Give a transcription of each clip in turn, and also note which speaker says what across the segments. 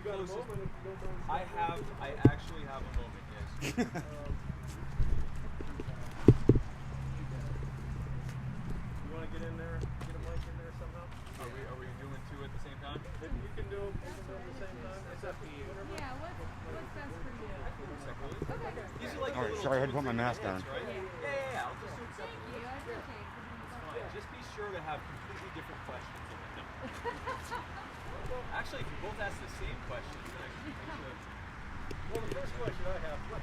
Speaker 1: closest.
Speaker 2: I actually have a moment, yes.
Speaker 1: You want to get in there, get a mic in there somehow?
Speaker 2: Are we doing two at the same time?
Speaker 1: Maybe you can do them at the same time. It's up to you.
Speaker 3: Yeah, what's best for you?
Speaker 2: Okay. These are like
Speaker 4: All right, sorry, I had to put my mask on.
Speaker 2: Right? Yeah. I'll just do it
Speaker 3: Thank
Speaker 2: separately.
Speaker 3: you. I appreciate it.
Speaker 2: It's fine. Just be sure to have completely different questions in them. Actually, if you both ask the same question, then I should.
Speaker 1: Well, the first question I have, I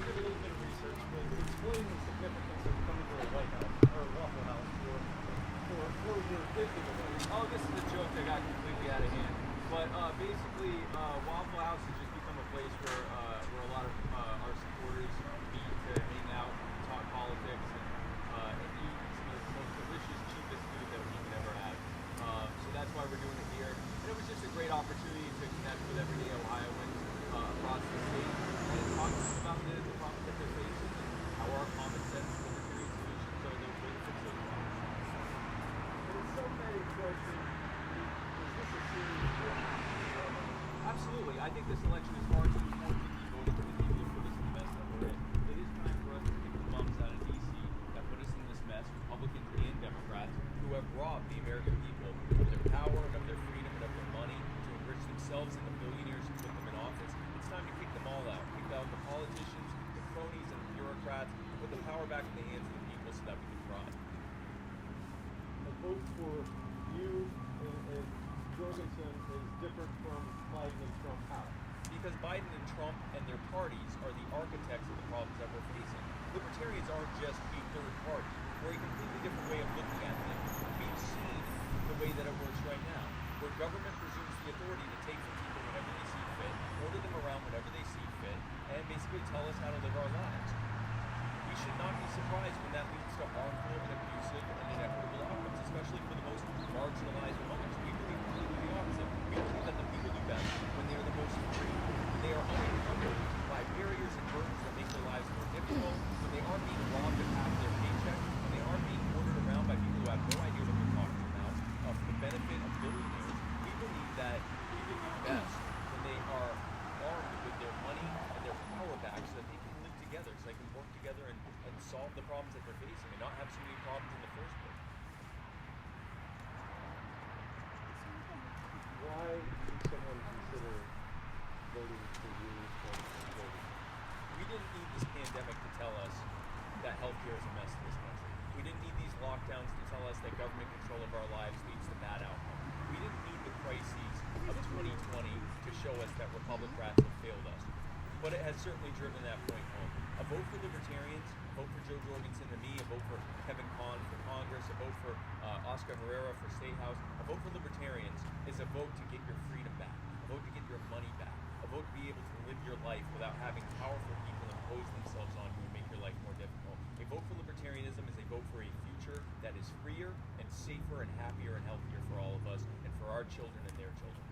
Speaker 1: did a little bit of research, but explain the significance of coming to a White House or a Waffle House for your visiting event.
Speaker 2: Oh, this is a joke that got completely out of hand. But basically, Waffle House has just become a place where a lot of our supporters meet to hang out, talk politics, and eat some of the most delicious, cheapest food that we can ever have. So that's why we're doing it here. And it was just a great opportunity to connect with everyday Ohioans across the state and talk to them about the problems that they're facing and how our common sense libertarian solutions are the way to fix those problems.
Speaker 1: And some may question, is this a serious issue?
Speaker 2: Absolutely. I think this election is far too important to be voting for the people who put us in the mess that we're in. It is time for us to kick the bums out of D.C. that put us in this mess, Republicans and Democrats, who have robbed the American people of their power, of their freedom, and of their money to enrich themselves and the billionaires who put them in office. It's time to kick them all out. Kick out the politicians, the cronies, and the bureaucrats, and put the power back in the hands of the people so that we can thrive.
Speaker 1: A vote for you and Jorgensen is different from Biden and Trump. How?
Speaker 2: Because Biden and Trump and their parties are the architects of the problems that we're facing. Libertarians aren't just a third party. We're a completely different way of looking at things. We've seen the way that it works right now, where government presumes the authority to take from people whenever they see fit, order them around whenever they see fit, and basically tell us how to live our lives. We should not be surprised when that leads to harmful and abusive and inequitable outcomes, especially for the most marginalized among us. We believe completely the opposite. We believe that the people do best when they are the most free, when they are unencumbered by barriers and burdens that make their lives more difficult, when they aren't being robbed of half their paycheck, when they aren't being ordered around by people who have no idea what they're talking about, for the benefit of billionaires. We believe that people do best when they are armed with their money and their power back so that they can live together, so they can work together and solve the problems that they're facing and not have so many problems in the first place.
Speaker 1: Why would someone consider voting for you or voting?
Speaker 2: We didn't need this pandemic to tell us that healthcare is a mess in this country. We didn't need these lockdowns to tell us that government control of our lives leads to bad outcomes. We didn't need the crises of 2020 to show us that Republicans have failed us. But it has certainly driven that point home. A vote for Libertarians, a vote for Joe Jorgensen and me, a vote for Kevin Cohen for Congress, a vote for Oscar Herrera for State House, a vote for Libertarians is a vote to get your freedom back, a vote to get your money back, a vote to be able to live your life without having powerful people impose themselves on you and make your life more difficult. A vote for Libertarianism is a vote for a future that is freer and safer and happier and healthier for all of us and for our children and their children.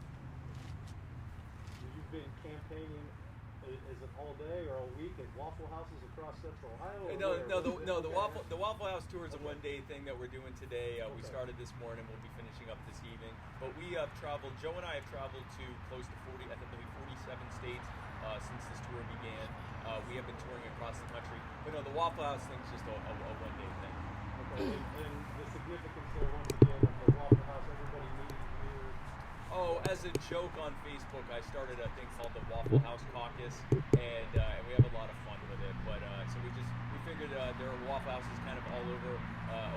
Speaker 1: You've been campaigning, is it all day or all week at Waffle Houses across Central Ohio?
Speaker 2: The Waffle House tour is a one-day thing that we're doing today. We started this morning. We'll be finishing up this evening. But we have traveled. Joe and I have traveled to close to 47 states since this tour began. We have been touring across the country. But no, the Waffle House thing is just a one-day thing.
Speaker 1: Okay. And the significance there, once again, of the Waffle House, everybody meeting here.
Speaker 2: Oh, as a joke on Facebook, I started a thing called the Waffle House Caucus, and we have a lot of fun with it. But so we figured there are Waffle Houses kind of all over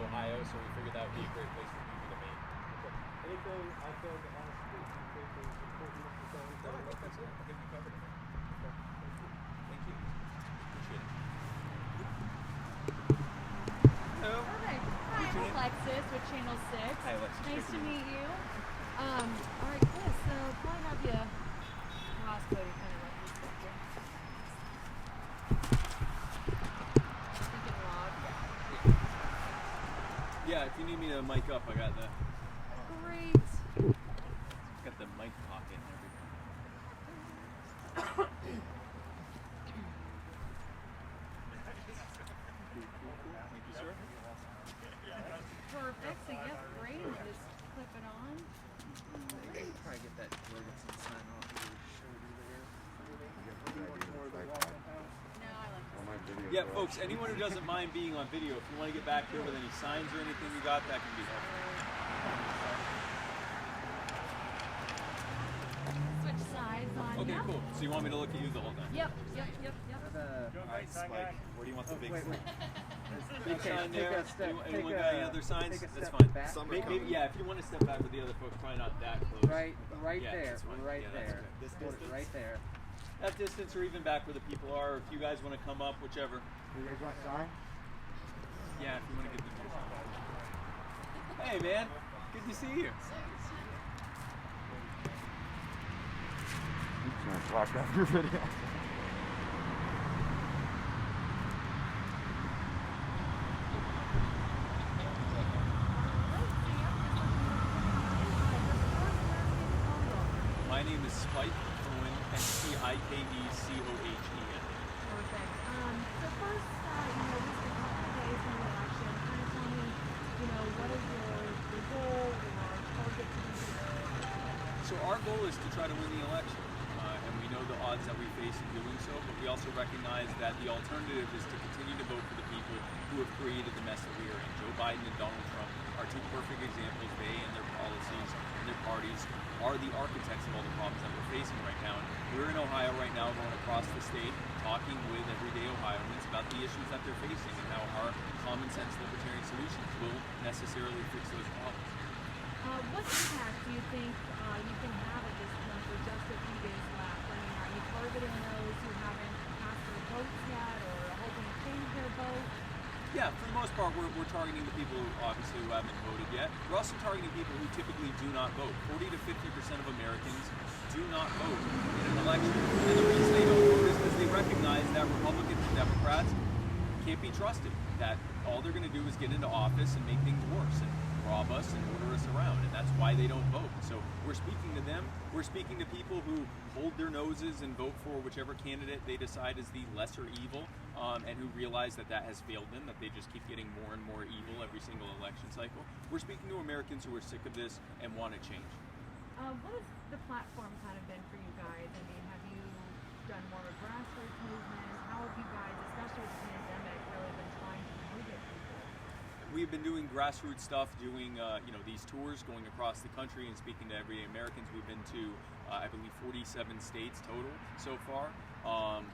Speaker 2: Ohio, so we figured that would be a great place for people to meet.
Speaker 1: Okay. Anything I failed to ask that you think is important at the time?
Speaker 2: No, I think that's it. I think we covered it.
Speaker 1: Okay.
Speaker 2: Thank you. Appreciate it.
Speaker 3: Hello. Perfect. Hi, I'm Alexis with Channel 6.
Speaker 2: Hi, Alexis.
Speaker 3: Nice to meet you. All right, cool. So probably have you cross-coded kind of like this picture. Thinking log.
Speaker 2: Yeah, if you need me to mic up, I got the
Speaker 3: Great.
Speaker 2: got the mic pocket and everything. Thank you, sir.
Speaker 3: Perfect. So, yep, great. Just clip it on.
Speaker 2: Try to get that Yeah, folks, anyone who doesn't mind being on video, if you want to get back here with any signs or anything you got, that can be helpful.
Speaker 3: Switch sides on
Speaker 2: Okay,
Speaker 3: ya.
Speaker 2: cool. So you want me to look at you the whole time?
Speaker 3: Yep.
Speaker 4: Alright, Spike, where do you want the big sign?
Speaker 2: Big sign there. Anyone got any other signs?
Speaker 4: take a
Speaker 2: That's
Speaker 4: step
Speaker 2: fine.
Speaker 4: back.
Speaker 2: Maybe, yeah, if you want to step back with the other folks, probably not that close.
Speaker 4: Right
Speaker 2: Yeah,
Speaker 4: there,
Speaker 2: that's fine.
Speaker 4: right
Speaker 2: Yeah, that's
Speaker 4: there.
Speaker 2: good.
Speaker 4: This distance? Right there.
Speaker 2: That distance or even back where the people are, or if you guys want to come up, whichever.
Speaker 1: You guys want a sign?
Speaker 2: Yeah, if you want to get the two. Hey, man. Good to see you.
Speaker 1: I'm trying to block out your video.
Speaker 2: My name is Spike Cohen, Spikecohen.
Speaker 3: Perfect. So first, just a couple of days from the election, kind of tell me, what is your goal or target to be?
Speaker 2: So our goal is to try to win the election, and we know the odds that we face in doing so, but we also recognize that the alternative is to continue to vote for the people who have created the mess that we are in. Joe Biden and Donald Trump are two perfect examples. They and their policies and their parties are the architects of all the problems that we're facing right now. And we're in Ohio right now, going across the state, talking with everyday Ohioans about the issues that they're facing and how our common sense libertarian solutions will necessarily fix those problems.
Speaker 3: What impact do you think you can have at this point with just a few days left? I mean, are you targeting those who haven't cast their votes yet or hoping to change their vote?
Speaker 2: Yeah, for the most part, we're targeting the people who obviously who haven't voted yet. We're also targeting people who typically do not vote. 40 to 50% of Americans do not vote in an election. And the reason they don't vote is because they recognize that Republicans and Democrats can't be trusted. That all they're going to do is get into office and make things worse and rob us and order us around, and that's why they don't vote. So we're speaking to them. We're speaking to people who hold their noses and vote for whichever candidate they decide is the lesser evil, and who realize that that has failed them, that they just keep getting more and more evil every single election cycle. We're speaking to Americans who are sick of this and want to change.
Speaker 3: What has the platform kind of been for you guys? I mean, have you done more of a grassroots movement? How have you guys, especially with the pandemic, really been trying to motivate people?
Speaker 2: We've been doing grassroots stuff, doing these tours, going across the country and speaking to everyday Americans. We've been to, I believe, 47 states total so far.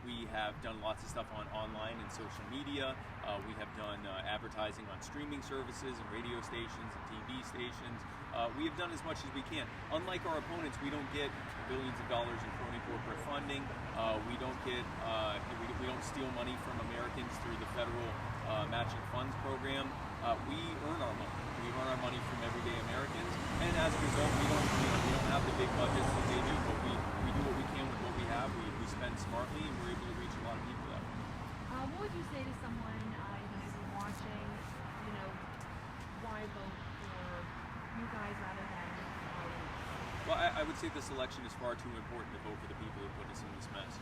Speaker 2: We have done lots of stuff online and social media. We have done advertising on streaming services and radio stations and TV stations. We have done as much as we can. Unlike our opponents, we don't get billions of dollars in phony corporate funding. We don't get we don't steal money from Americans through the federal matching funds program. We earn our money. We earn our money from everyday Americans, and as a result, we don't have the big budgets that they do, but we do what we can with what we have. We spend smartly, and we're able to reach a lot of people that way.
Speaker 3: What would you say to someone, maybe watching, why vote for you guys rather than
Speaker 2: Well, I would say this election is far too important to vote for the people who put us in this mess.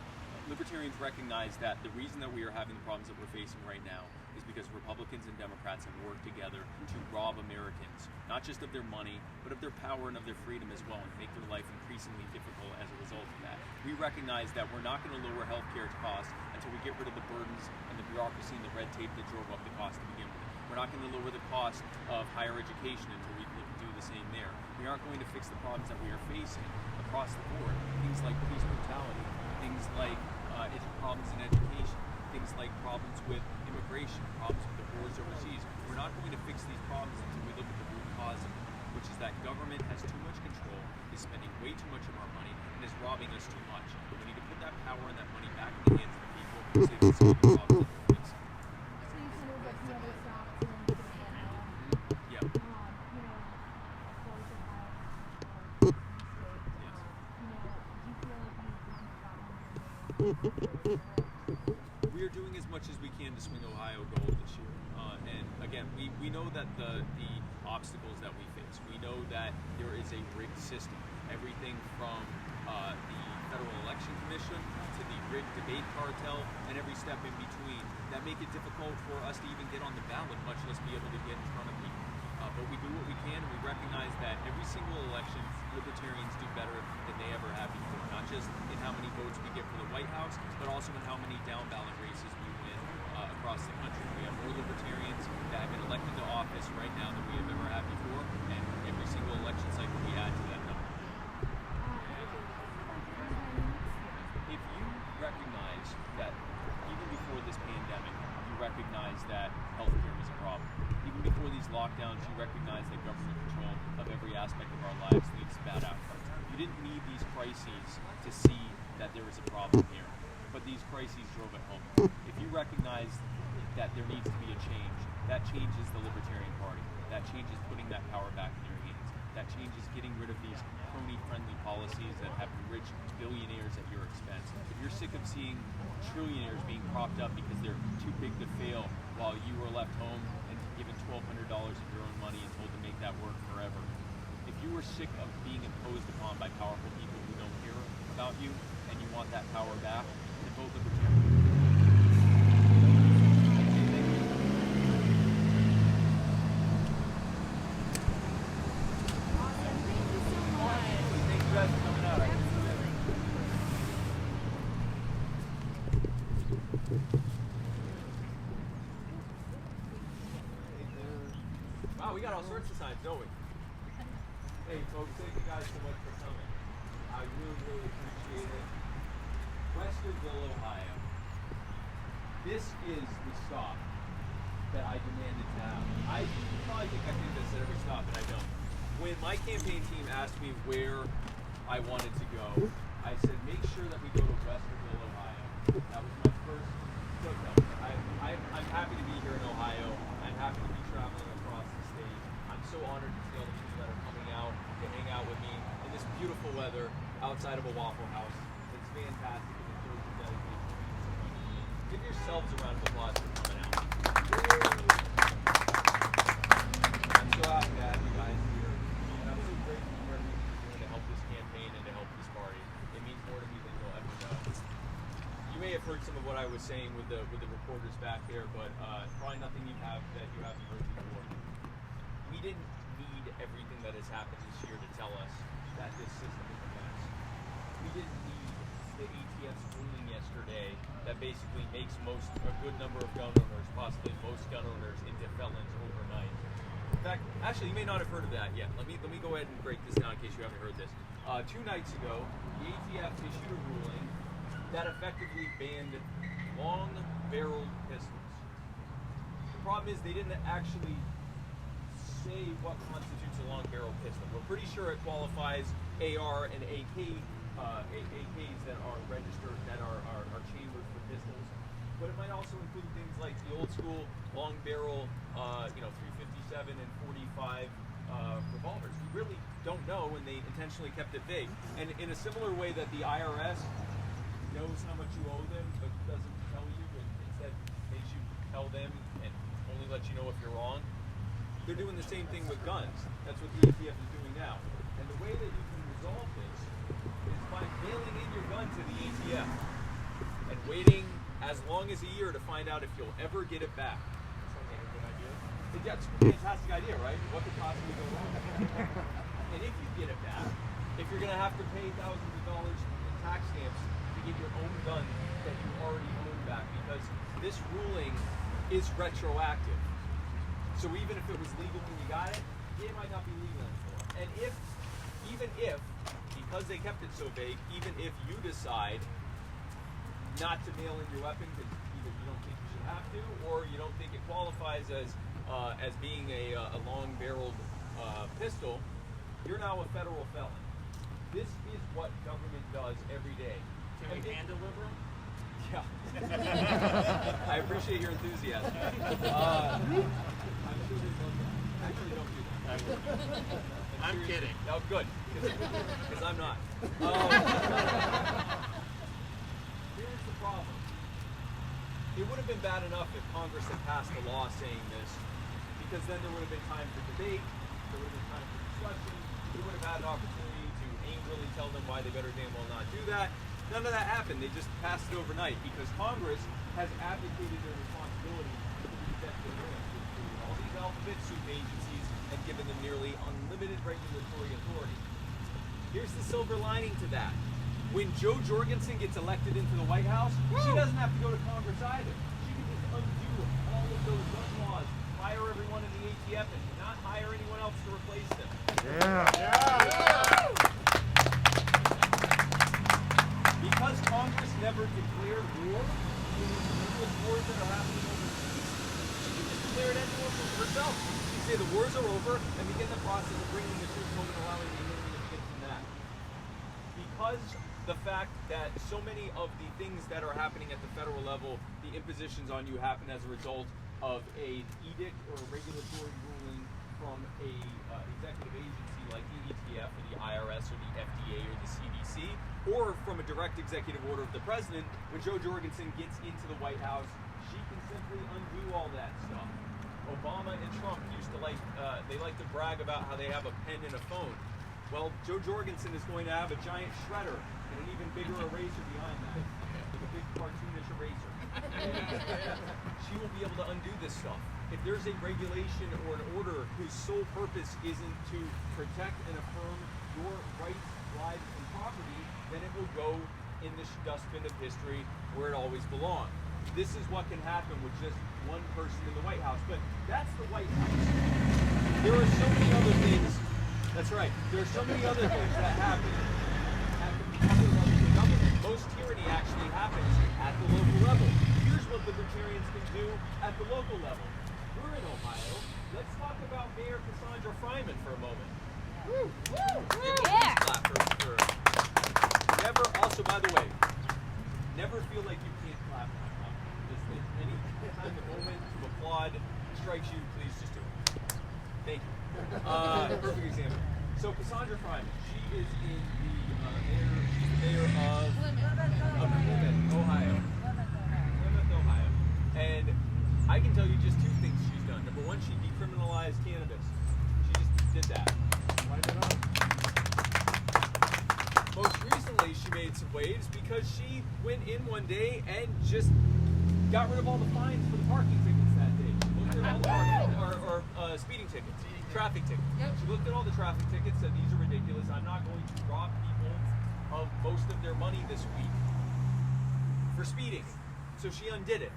Speaker 2: Libertarians recognize that the reason that we are having the problems that we're facing right now is because Republicans and Democrats have worked together to rob Americans, not just of their money, but of their power and of their freedom as well, and make their life increasingly difficult as a result of that. We recognize that we're not going to lower healthcare costs until we get rid of the burdens and the bureaucracy and the red tape that drove up the cost to begin with. We're not going to lower the cost of higher education until we do the same there. We aren't going to fix the problems that we are facing across the board. Things like police brutality, things like problems in education, things like problems with immigration, problems with the wars overseas. We're not going to fix these problems until we look at the root cause of them, which is that government has too much control, is spending way too much of our money, and is robbing us too much. We need to put that power and that money back in the hands of the people so they can solve the problems that we're facing.
Speaker 3: So you said it was like some other stops in Indiana.
Speaker 2: Yeah.
Speaker 3: Of course, Ohio, state.
Speaker 2: Yes.
Speaker 3: Do you feel like you've gotten
Speaker 2: We are doing as much as we can to swing Ohio gold this year. And again, we know that the obstacles that we face. We know that there is a rigged system. Everything from the Federal Election Commission to the rigged debate cartel and every step in between that make it difficult for us to even get on the ballot, much less be able to get in front of people. But we do what we can, and we recognize that every single election, Libertarians do better than they ever have before. Not just in how many votes we get for the White House, but also in how many down-ballot races we win across the country. We have more libertarians that have been elected to office right now than we have ever had before, and every single election cycle we add to that number. If you recognize that even before this pandemic, you recognize that healthcare is a problem. Even before these lockdowns, you recognize that government control of every aspect of our lives leads to bad outcomes. You didn't need these crises to see that there is a problem here, but these crises drove it home. If you recognize that there needs to be a change, that changes the Libertarian Party. That changes putting that power back in your hands. That changes getting rid of these crony-friendly policies that have enriched billionaires at your expense. If you're sick of seeing trillionaires being propped up because they're too big to fail while you were left home and given $1,200 of your own money and told to make that work forever. If you were sick of being imposed upon by powerful people who don't care about you and you want that power back, then vote Libertarian. Wow, we got all sorts of signs, don't we? Hey, folks, thank you guys so much for coming. I really, really appreciate it. Westerville, Ohio. This is the stop that I demanded to have. I probably think I did this at every stop, but I don't. When my campaign team asked me where I wanted to go, I said, make sure that we go to Westerville, Ohio. That was my first footnote. I'm happy to be here in Ohio. I'm happy to be traveling across the state. I'm so honored to see all the people that are coming out to hang out with me in this beautiful weather outside of a Waffle House. It's fantastic, and it shows your dedication to being so much to me. Give yourselves a round of applause for coming out. I'm so happy to have you guys here, and I'm so grateful for everything you're doing to help this campaign and to help this party. It means more to me than you'll ever know. You may have heard some of what I was saying with the reporters back there, but probably nothing you haven't heard before. We didn't need everything that has happened this year to tell us that this system is a mess. We didn't need the ATF's ruling yesterday that basically makes a good number of gun owners, possibly most gun owners, into felons overnight. In fact, actually, you may not have heard of that yet. Let me go ahead and break this down in case you haven't heard this. 2 nights ago, the ATF issued a ruling that effectively banned long-barreled pistols. The problem is they didn't actually say what constitutes a long-barrel pistol. We're pretty sure it qualifies AR and AKs that are registered, that are chambered for pistols. But it might also include things like the old-school long-barrel, 357 and 45 revolvers. We really don't know, and they intentionally kept it vague. And in a similar way that the IRS knows how much you owe them, but doesn't tell you, and instead makes you tell them and only let you know if you're wrong. They're doing the same thing with guns. That's what the ATF is doing now. And the way that you can resolve this is by mailing in your gun to the ATF and waiting as long as a year to find out if you'll ever get it back. Sounds like a good idea. That's a fantastic idea, right? What could possibly go wrong? And if you get it back, if you're going to have to pay thousands of dollars in tax stamps to get your own gun that you already own back, because this ruling is retroactive. So even if it was legal when you got it, it might not be legal anymore. And even if, because they kept it so vague, even if you decide not to mail in your weapon because either you don't think you should have to, or you don't think it qualifies as being a long-barreled pistol, you're now a federal felon. This is what government does every day.
Speaker 4: Can we hand deliver them?
Speaker 2: Yeah. I appreciate your enthusiasm. I'm sure they love that. Actually, don't do that.
Speaker 4: I'm kidding.
Speaker 2: Oh, good. Because I'm not. Here's the problem. It would have been bad enough if Congress had passed a law saying this, because then there would have been time for debate, there would have been time for discussion, we would have had an opportunity to angrily tell them why they better damn well not do that. None of that happened. They just passed it overnight because Congress has abdicated their responsibility to the executive branch, to create all these alphabet soup agencies and given them nearly unlimited regulatory authority. Here's the silver lining to that. When Jo Jorgensen gets elected into the White House, she doesn't have to go to Congress either. She can just undo with those gun laws, fire everyone in the ATF and not hire anyone else to replace them. Because Congress never declared war, in these endless wars that are happening overseas, she can just declare it annual for herself. She can say the wars are over and begin the process of bringing the troops home and allowing the enemy to begin from that. Because the fact that so many of the things that are happening at the federal level, the impositions on you happen as a result of an edict or a regulatory ruling from a executive agency like the ETF or the IRS or the FDA or the CDC, or from a direct executive order of the president. When Jo Jorgensen gets into the White House, she can simply undo all that stuff. Obama and Trump used to they like to brag about how they have a pen and a phone. Well, Jo Jorgensen is going to have a giant shredder and an even bigger eraser behind that, like a big cartoonish eraser. She will be able to undo this stuff. If there's a regulation or an order whose sole purpose isn't to protect and affirm your rights, lives, and property, then it will go in the dustbin of history where it always belonged. This is what can happen with just one person in the White House. But that's the White House. There are so many other things. That's right. There are so many other things that happen at the other levels of government. Most tyranny actually happens at the local level. Here's what libertarians can do at the local level. We're in Ohio. Let's talk about Mayor Cassandra Fryman for a moment. Woo! Woo! Yeah! Clap for never, also, by the way, never feel like you can't clap. Just any time the moment to applaud strikes you, please just do it. Thank you. Perfect example. So Cassandra Fryman, she is in the mayor of Plymouth, Ohio. Plymouth, Ohio. And I can tell you just two things she's done. Number one, she decriminalized cannabis. She just did that. Why did that? Most recently, she made some waves because she went in one day and just got rid of all the fines for the parking tickets that day. She looked at all the parking, speeding tickets, traffic tickets. Yep. She looked at all the traffic tickets, said these are ridiculous. I'm not going to rob people of most of their money this week for speeding. So she undid it.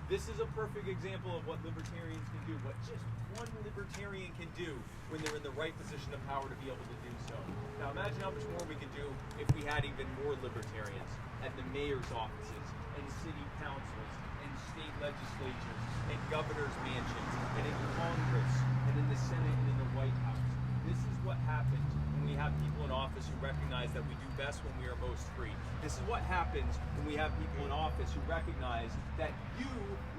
Speaker 2: This is a perfect example of what libertarians can do, what just one libertarian can do when they're in the right position of power to be able to do so. Now imagine how much more we could do if we had even more libertarians at the mayor's offices and city councils and state legislatures and governor's mansions and in Congress and in the Senate and in the White House. This is what happens when we have people in office who recognize that we do best when we are most free. This is what happens when we have people in office who recognize that you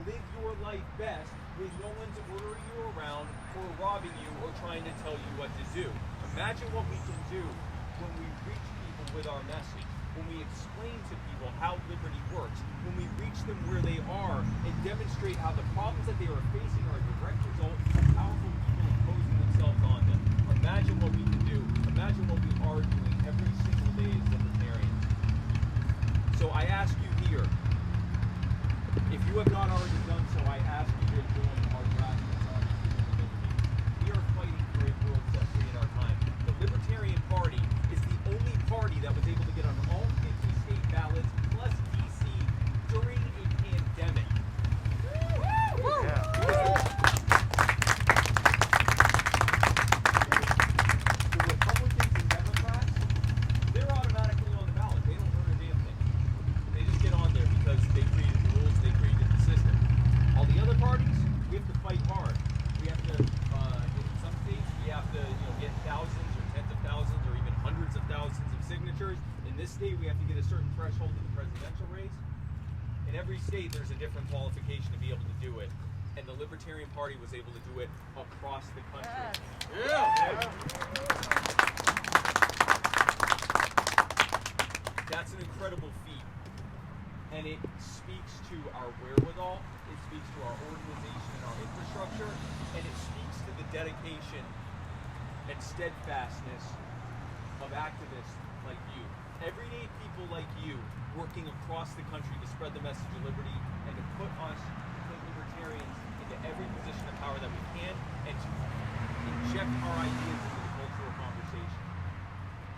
Speaker 2: live your life best when no one's ordering you around or robbing you or trying to tell you what to do. Imagine what we can do when we reach people with our message, when we explain to people how liberty works, when we reach them where they are and demonstrate how the problems that they are facing are a direct result of powerful people imposing themselves on them. Imagine what we can do. Imagine what we are doing every single day as libertarians. So I ask you here, if you have not already done so, I ask you to join our grassroots army. We are fighting for a world set free in our time. The Libertarian Party is the only party that was able to get on all 50 state ballots plus DC during a pandemic. The Republicans and Democrats, they're automatically on the ballot. They don't earn a damn thing. They just get on there because they created the rules, they created the system. All the other parties, we have to fight hard. We have to, in some states, we have to get thousands or tens of thousands or even hundreds of thousands of signatures. In this state, we have to get a certain threshold in the presidential race. In every state, there's a different qualification to be able to do it. And the Libertarian Party was able to do it across the country. That's an incredible feat. And it speaks to our wherewithal, it speaks to our organization and our infrastructure, and it speaks to the dedication and steadfastness of activists like you. Everyday people like you working across the country to spread the message of liberty and to put us, libertarians, into every position of power that we can and to inject our ideas into the cultural conversation.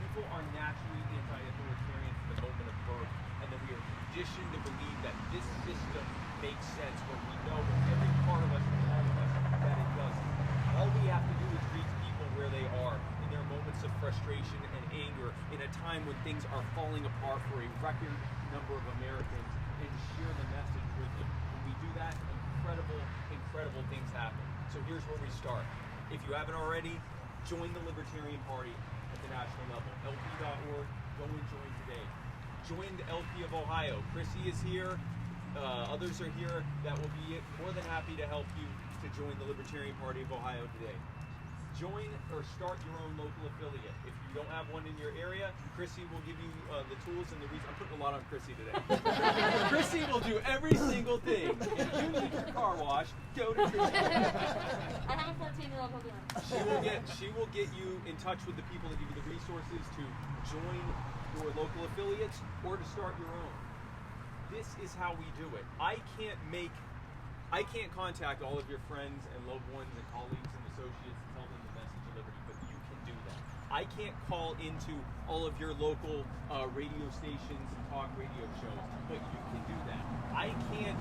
Speaker 2: People are are naturally anti-authoritarian from the moment of birth, and that we are conditioned to believe that this system makes sense when we know in every part of us and all of us that it doesn't. All we have to do is reach people where they are in their moments of frustration and anger, in a time when things are falling apart for a record number of Americans, and share the message with them. When we do that, incredible things happen. So here's where we start. If you haven't already, join the Libertarian Party at the national level. LP.org, go and join today. Join the LP of Ohio. Chrissy is here. Others are here that will be more than happy to help you to join the Libertarian Party of Ohio today. Join or start your own local affiliate. If you don't have one in your area, Chrissy will give you the tools and the reason. I'm putting a lot on Chrissy today. Chrissy will do every single thing. If you need your car wash, go to Chrissy.
Speaker 3: I have a 14-year-old who'll do it.
Speaker 2: She will get you in touch with the people that give you the resources to join your local affiliates or to start your own. This is how we do it. I can't contact all of your friends and loved ones and colleagues and associates and tell them the message of liberty, but you can do that. I can't call into all of your local radio stations and talk radio shows, but you can do that. I can't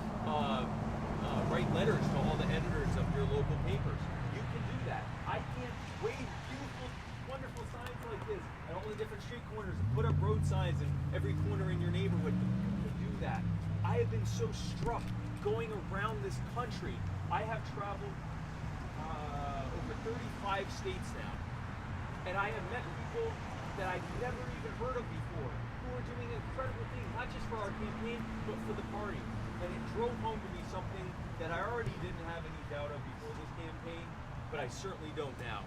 Speaker 2: write letters to all the editors of your local papers. You can do that. I can't wave beautiful, wonderful signs like this at all the different street corners and put up road signs in every corner in your neighborhood. You can do that. I have been so struck going around this country. I have traveled over 35 states now, and I have met people that I've never even heard of before who are doing incredible things, not just for our campaign, but for the party. And it drove home to me something that I already didn't have any doubt of before this campaign, but I certainly don't now.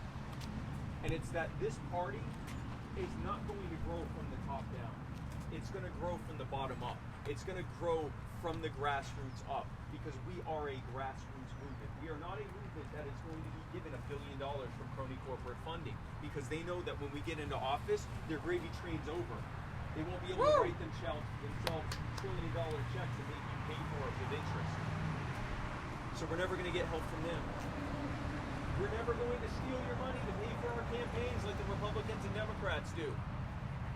Speaker 2: And it's that this party is not going to grow from the top down. It's going to grow from the bottom up. It's going to grow from the grassroots up, because we are a grassroots movement. We are not a movement that is going to be given $1 billion from crony corporate funding, because they know that when we get into office, their gravy train's over. They won't be able to write themselves $1 trillion checks and make you pay for it with interest. So we're never going to get help from them. We're never going to steal your money to pay for our campaigns like the Republicans and Democrats do.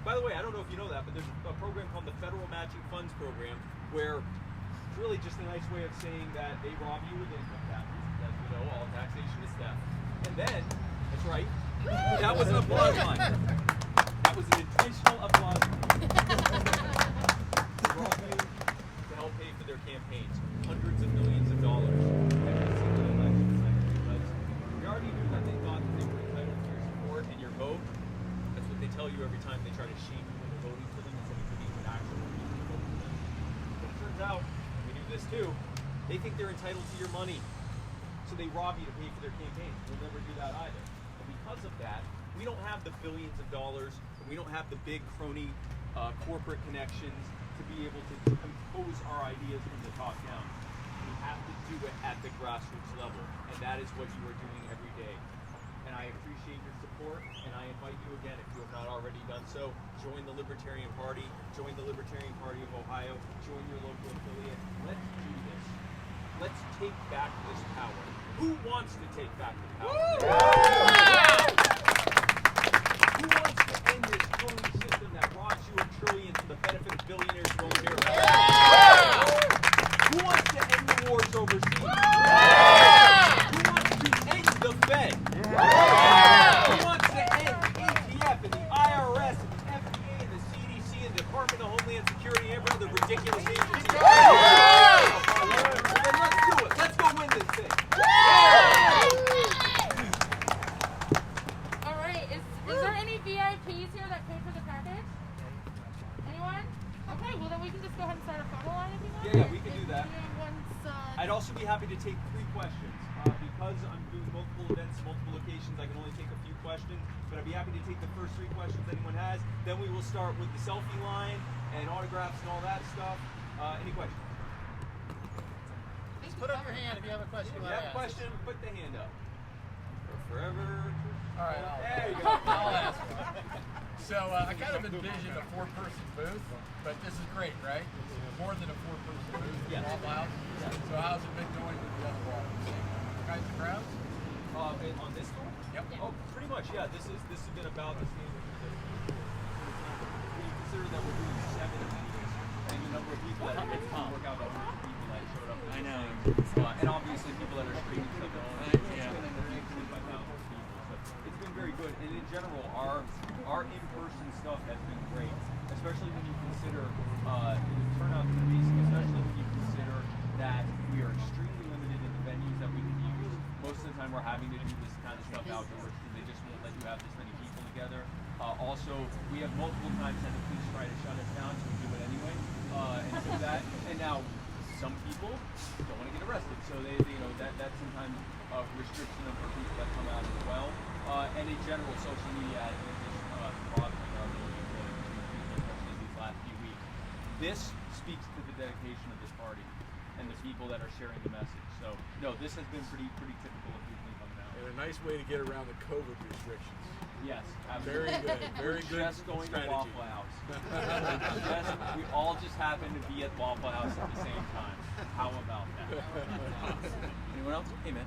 Speaker 2: By the way, I don't know if you know that, but there's a program called the Federal Matching Funds Program, where it's really just a nice way of saying that they rob you with income taxes. As we know, all taxation is theft. And then, that's right, that was an applause line. That was an intentional applause line. They rob you to help pay for their campaigns. Hundreds of millions of dollars every single election cycle. Because we already knew that they thought that they were entitled to your support and your vote. That's what they tell you every time they try to shame you into voting for them, instead of giving you an actual reason to vote for them. But it turns out, we do this too, they think they're entitled to your money. So they rob you to pay for their campaigns. We'll never do that either. And because of that, we don't have the billions of dollars, and we don't have the big crony corporate connections to be able to impose our ideas from the top down. We have to do it at the grassroots level, and that is what you are doing every day. And I appreciate your support, and I invite you again, if you have not already done so, join the Libertarian Party, join the Libertarian Party of Ohio, join your local affiliate. Let's do this. Let's take back this power. Who wants to take back the power? Who wants to end this crony system that robs you of trillions for the benefit of billionaires who own their Who wants to end the wars overseas? Who wants to end the Fed? Who wants to end the ATF and the IRS and the FDA and the CDC and the Department of Homeland Security and every other ridiculous agency? Then let's do it. Let's go win this thing.
Speaker 3: All right. Is there any VIPs here that pay for the package? Anyone? Okay. Well, then we can just go ahead and start a photo line if you want.
Speaker 2: Yeah, we can do that.
Speaker 3: Once,
Speaker 2: I'd also be happy to take 3 questions. Because I'm doing multiple events, multiple locations, I can only take a few questions, but I'd be happy to take the first 3 questions anyone has. Then we will start with the selfie line and autographs and all that stuff. Any questions?
Speaker 5: Just put up your hand if you have a question.
Speaker 2: If you have a question, put the hand up. For forever.
Speaker 5: All right,
Speaker 2: There you go.
Speaker 5: I'll ask one. So I kind of envisioned a 4-person booth, but this is great, right? More than a 4-person booth.
Speaker 2: Yeah.
Speaker 5: Waffle House.
Speaker 2: Yeah.
Speaker 5: So how's it been going with the other water? Same kinds of crowds?
Speaker 2: On this one?
Speaker 5: Yep.
Speaker 2: Oh, pretty much, yeah. This has been about the same as number of people that it's to work out the hundreds of people that showed up.
Speaker 6: I know.
Speaker 2: And obviously people that are streaming stuff at home.
Speaker 6: Yeah.
Speaker 2: By thousands of people. So it's been very good. And in general, our in-person stuff has been great, especially when you consider the turnout to the basic, especially when you consider that we are extremely limited in the venues that we can use. Most of the time we're having to do this kind of stuff outdoors because they just won't let you have this many people together. Also, we have multiple times had the police try to shut us down, so we do it anyway. And now some people don't want to get arrested, so they that's sometimes a restriction for people that come out as well. And in general, social media has been just bothering our ability to people, especially these last few weeks. This speaks to the dedication of this party and the people that are sharing the message. So no, this has been pretty typical of people coming out.
Speaker 5: And a nice way to get around the COVID restrictions.
Speaker 2: Yes,
Speaker 5: Very
Speaker 2: absolutely.
Speaker 5: good. Very good.
Speaker 2: Just going
Speaker 5: strategy.
Speaker 2: to Waffle House. We all just happen to be at Waffle House at the same time. How about that? Anyone else? Hey, man.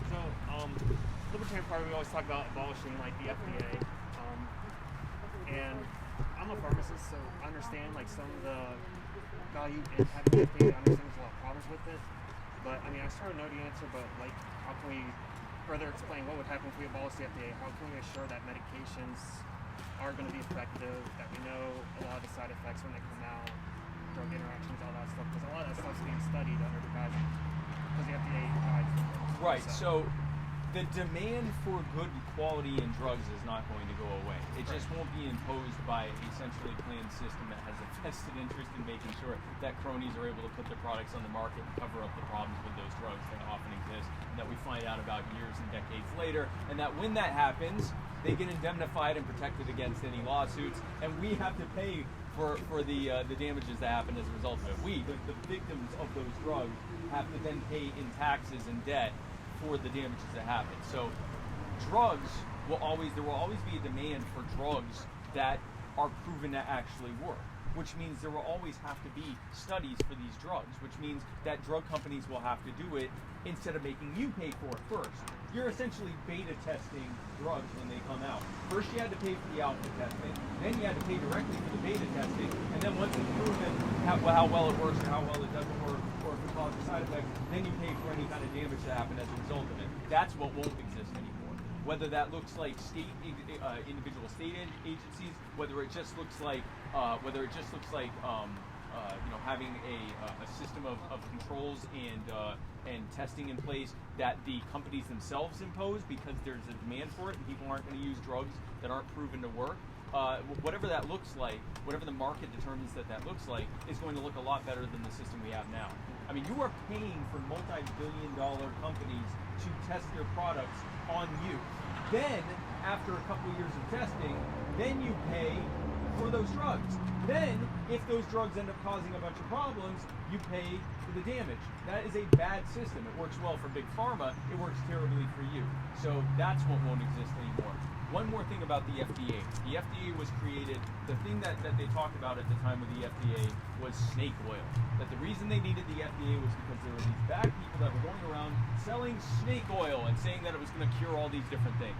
Speaker 7: So, Libertarian Party, we always talk about abolishing like the FDA, and I'm a pharmacist, so I understand like some of the value in having the FDA. I understand there's a lot of problems with it, but I mean, I sort of know the answer, but like, how can we further explain what would happen if we abolish the FDA? How can we assure that medications are going to be effective, that we know a lot of the side effects when they come out, drug interactions, all that stuff, because a lot of that stuff's being studied under the guidance, because the FDA guides them.
Speaker 2: Right. So the demand for good quality in drugs is not going to go away. It just won't be imposed by a centrally planned system that has a vested interest in making sure that cronies are able to put their products on the market and cover up the problems with those drugs that often exist and that we find out about years and decades later. And that when that happens, they get indemnified and protected against any lawsuits, and we have to pay for the damages that happen as a result of it. We, the victims of those drugs, have to then pay in taxes and debt for the damages that happen. So drugs there will always be a demand for drugs that are proven to actually work, which means there will always have to be studies for these drugs, which means that drug companies will have to do it instead of making you pay for it first. You're essentially beta testing drugs when they come out. First you had to pay for the alpha testing, then you had to pay directly for the beta testing, and then once it's proven how well it works or how well it doesn't work, or if it causes side effects, then you pay for any kind of damage that happened as a result of it. That's what won't exist anymore. Whether that looks like individual state agencies, whether it just looks like having a system of controls and testing in place that the companies themselves impose because there's a demand for it and people aren't going to use drugs that aren't proven to work. Whatever that looks like, whatever the market determines that looks like, is going to look a lot better than the system we have now. I mean, you are paying for multi-billion-dollar companies to test their products on you. Then, after a couple of years of testing, then you pay for those drugs. Then, if those drugs end up causing a bunch of problems, you pay for the damage. That is a bad system. It works well for big pharma. It works terribly for you. So that's what won't exist anymore. One more thing about the FDA. The FDA was created, the thing that they talked about at the time of the FDA was snake oil. That the reason they needed the FDA was because there were these bad people that were going around selling snake oil and saying that it was going to cure all these different things.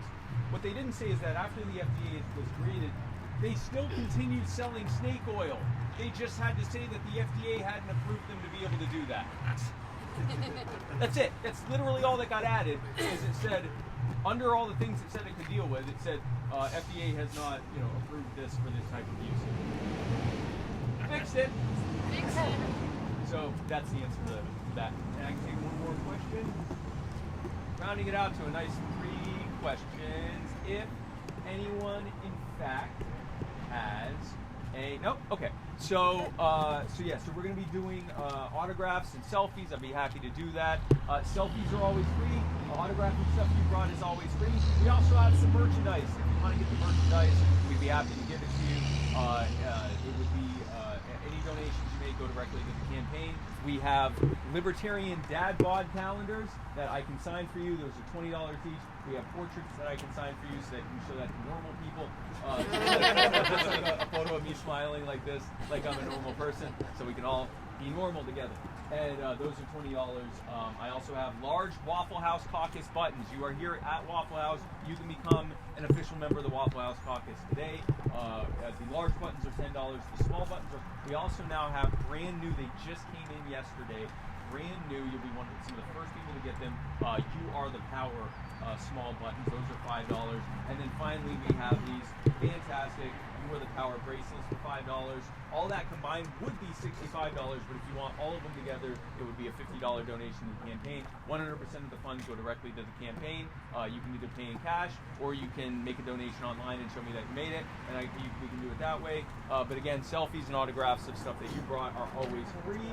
Speaker 2: What they didn't say is that after the FDA was created, they still continued selling snake oil. They just had to say that the FDA hadn't approved them to be able to do that. That's it. That's literally all that got added. Is it said, under all the things it said it could deal with, it said FDA has not, approved this for this type of use. Fixed it.
Speaker 3: Fixed it.
Speaker 2: So that's the answer to that. And I can take one more question. Rounding it out to a nice 3 questions. If anyone, in fact, has a nope. Okay. So we're going to be doing autographs and selfies. I'd be happy to do that. Selfies are always free. Autographing stuff you brought is always free. We also have some merchandise. If you want to get the merchandise, we'd be happy to give it to you. It would be any donations you make go directly to the campaign. We have Libertarian Dad Bod calendars that I can sign for you. Those are $20 each. We have portraits that I can sign for you so that you can show that to normal people. Just like a photo of me smiling like this, like I'm a normal person, so we can all, be normal together. And those are $20. I also have large Waffle House Caucus buttons. You are here at Waffle House. You can become an official member of the Waffle House Caucus today. The large buttons are $10. The small buttons are. We also now have brand new. They just came in yesterday. Brand new. You'll be one of some of the first people to get them. You are the power small buttons. Those are $5. And then finally we have these fantastic. You are the power bracelets for $5. All that combined would be $65. But if you want all of them together, it would be a $50 donation to the campaign. 100% of the funds go directly to the campaign. You can either pay in cash or you can make a donation online and show me that you made it, and we can do it that way. But again, selfies and autographs of stuff that you brought are always free.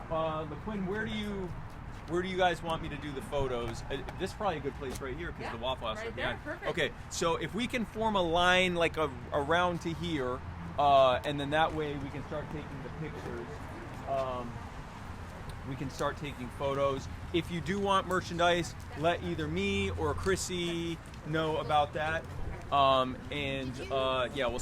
Speaker 2: LaQuinn, where do you guys want me to do the photos? This is probably a good place right here because the Waffle House
Speaker 3: right
Speaker 2: right
Speaker 3: there,
Speaker 2: behind.
Speaker 3: perfect.
Speaker 2: Okay, so if we can form a line like around to here, and then that way we can start taking the pictures. We can start taking photos. If you do want merchandise, let either me or Chrissy know about that. Yeah, we'll